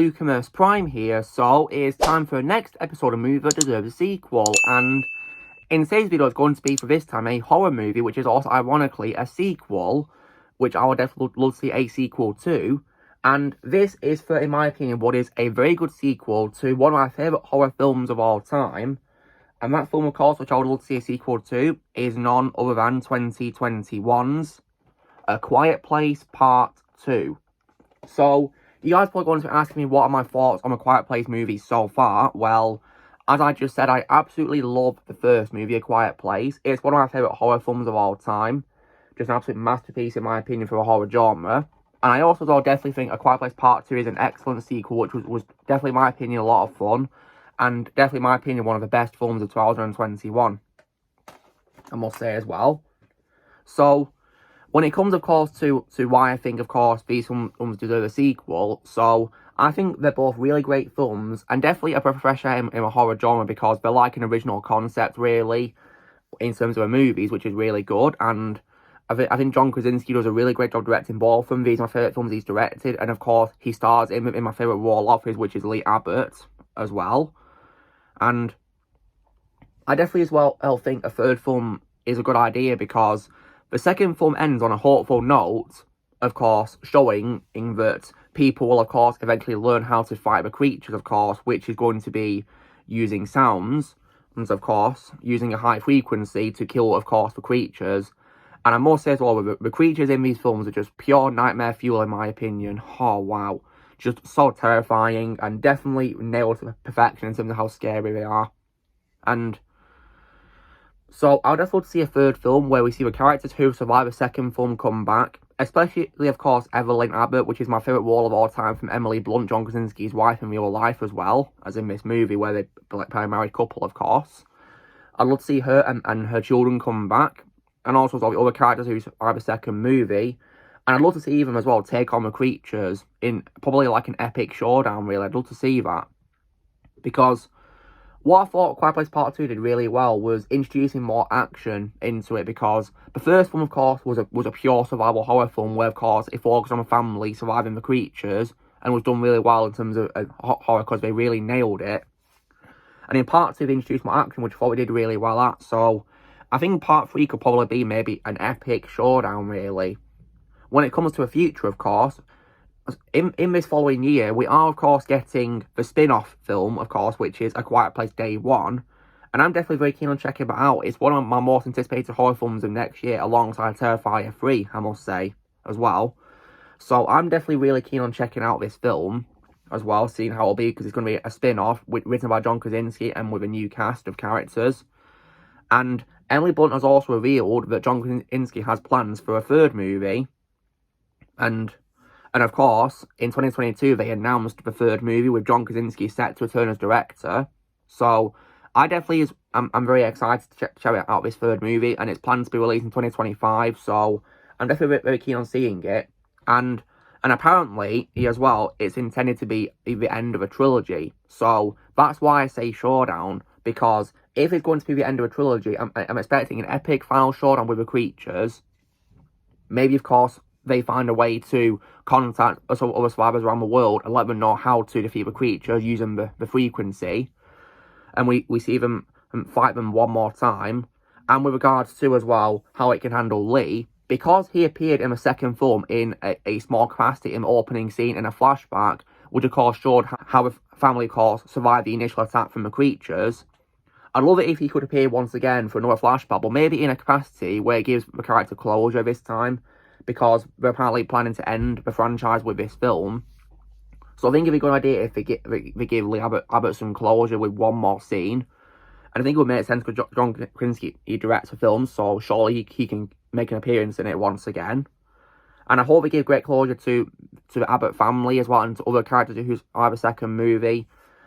Lucamus Prime here, so it's time for the next episode of Movie That Deserves a Sequel, and in today's video it's going to be for this time a horror movie, which is also ironically a sequel, which I would definitely love to see a sequel to, and this is for, in my opinion, what is a very good sequel to one of my favourite horror films of all time, and that film, of course, which I would love to see a sequel to, is none other than 2021's A Quiet Place Part 2. So, you guys are probably going to be asking me what are my thoughts on the Quiet Place movie so far. Well, as I just said, I absolutely love the first movie, A Quiet Place. It's one of my favourite horror films of all time. Just an absolute masterpiece, in my opinion, for the horror genre. And I also definitely think A Quiet Place Part 2 is an excellent sequel, which was definitely, in my opinion, a lot of fun. And definitely, in my opinion, one of the best films of 2021. I must say as well. So, when it comes, of course, to why I think, of course, these films deserve a sequel, so I think they're both really great films, and definitely a breath of fresh air in a horror genre, because they're like an original concept, really, in terms of the movies, which is really good, and I think John Krasinski does a really great job directing both of them. These are my favourite films he's directed, and of course, he stars in my favourite role of his, which is Lee Abbott, as well, and I definitely, as well, think a third film is a good idea, because the second film ends on a hopeful note, of course, showing that people will, of course, eventually learn how to fight the creatures, of course, which is going to be using sounds, and, of course, using a high frequency to kill, of course, the creatures. And I must say as well, the creatures in these films are just pure nightmare fuel, in my opinion. Oh, wow. Just so terrifying, and definitely nailed to perfection in terms of how scary they are. And so, I would just love to see a third film where we see the characters who survive the second film come back. Especially, of course, Evelyn Abbott, which is my favourite role of all time from Emily Blunt, John Krasinski's wife in real life as well, as in this movie where they play a married couple, of course. I'd love to see her and her children come back. And also the other characters who survive the second movie. And I'd love to see them as well take on the creatures in probably like an epic showdown, really. I'd love to see that. Because what I thought Quiet Place Part 2 did really well was introducing more action into it, because the first film, of course, was a pure survival horror film where, of course, it focused on a family surviving the creatures and was done really well in terms of horror, because they really nailed it. And in Part 2, they introduced more action, which I thought we did really well at. So I think Part 3 could probably be maybe an epic showdown, really. When it comes to the future, of course, in this following year, we are, of course, getting the spin-off film, of course, which is A Quiet Place Day 1. And I'm definitely very keen on checking that out. It's one of my most anticipated horror films of next year, alongside Terrifier 3, I must say, as well. So I'm definitely really keen on checking out this film, as well, seeing how it'll be, because it's going to be a spin-off written by John Krasinski and with a new cast of characters. And Emily Blunt has also revealed that John Krasinski has plans for a third movie. And of course, in 2022, they announced the third movie with John Krasinski set to return as director. So, I definitely I'm very excited to check out this third movie, and it's planned to be released in 2025. So, I'm definitely very keen on seeing it. And apparently, as well, it's intended to be the end of a trilogy. So, that's why I say showdown, because if it's going to be the end of a trilogy, I'm expecting an epic final showdown with the creatures. Maybe, of course, they find a way to contact some other survivors around the world and let them know how to defeat the creatures using the frequency. And we see them fight them one more time. And with regards to, as well, how it can handle Lee, because he appeared in the second film in a small capacity in the opening scene in a flashback, which of course showed how the family, of course, survived the initial attack from the creatures. I'd love it if he could appear once again for another flashback, but maybe in a capacity where it gives the character closure this time, because they're apparently planning to end the franchise with this film. So I think it'd be a good idea if they give Lee Abbott some closure with one more scene. And I think it would make sense because John Krasinski, he directs the film, so surely he can make an appearance in it once again. And I hope they give great closure to the Abbott family as well, and to other characters who have a second movie.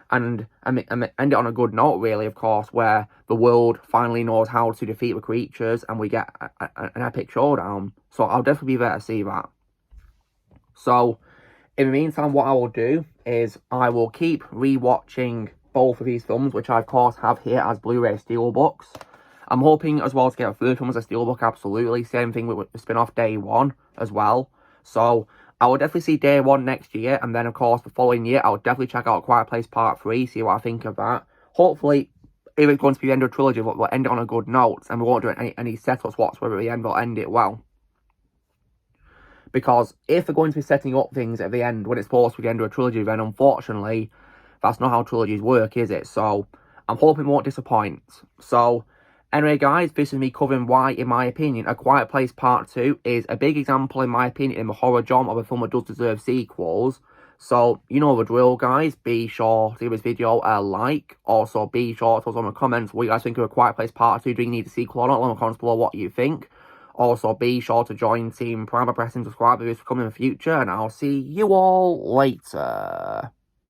And end it on a good note, really, of course, where the world finally knows how to defeat the creatures and we get an epic showdown. So I'll definitely be there to see that. So, in the meantime, what I will do is I will keep rewatching both of these films, which I, of course, have here as Blu-ray Steelbooks. I'm hoping as well to get a third film as a Steelbook, absolutely. Same thing with the spin-off Day 1 as well. So, I will definitely see Day 1 next year, and then, of course, the following year, I'll definitely check out Quiet Place Part 3, see what I think of that. Hopefully, if it's going to be the end of a trilogy, we'll end it on a good note, and we won't do any setups whatsoever at the end, we'll end it well. Because if they're going to be setting up things at the end when it's supposed to be the end of a trilogy, then unfortunately, that's not how trilogies work, is it? So, I'm hoping it won't disappoint. So, anyway, guys, this is me covering why, in my opinion, A Quiet Place Part 2 is a big example, in my opinion, in the horror genre of a film that does deserve sequels. So, you know the drill, guys. Be sure to give this video a like. Also, be sure to tell us in the comments what you guys think of A Quiet Place Part 2. Do you need a sequel or not? Let me know in the comments below what you think. Also, be sure to join Team Prime by pressing subscribe if it's coming in the future. And I'll see you all later.